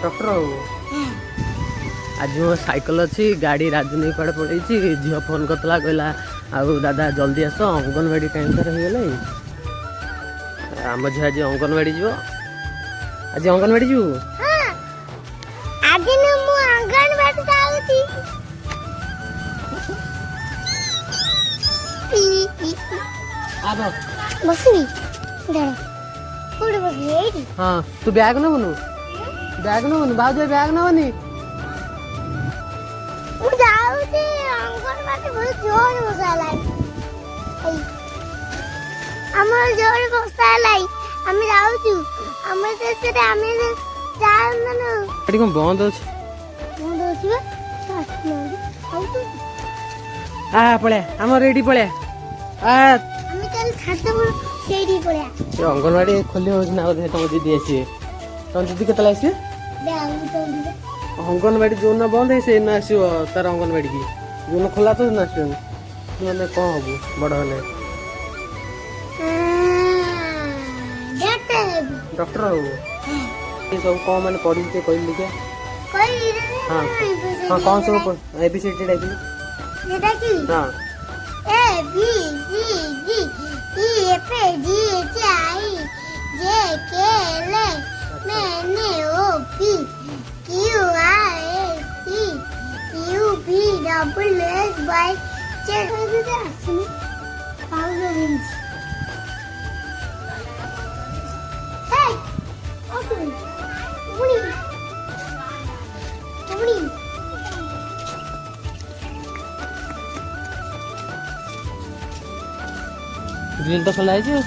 Doctor हो आज मो साइकिल अच्छी गाड़ी राजू नहीं कड़े पड़े झील फोन करता कहला आउ दादा जल्दी आस अंगनवाड़ी टाइम सार हो गला आम झील आज अंगनवाड़ी जीव आज अंगनवाड़ी जीव हाँ तू बैग नबनु भाज बैग नबनी बंद पड़े आम रेडी पड़े अंगनवाड़ी खोली हो तुम दीदी आसी तुम दीदी के आसी अंगनवाड़ी जो न बंद है से न आसो तार अंगनवाड़ी की जो न खोला तो न आस मैंने कौन हबू बड़ हेले डॉक्टर हो ये सब कौन मैंने पढ़ी थे कहली क्या हाँ हाँ कौन सब एबीसीडी टाइप हाँ A B C D E F G H I J K L M N O P Q R S T U V W X Y Z Hey, open. Grill तो खोला है जाऊँ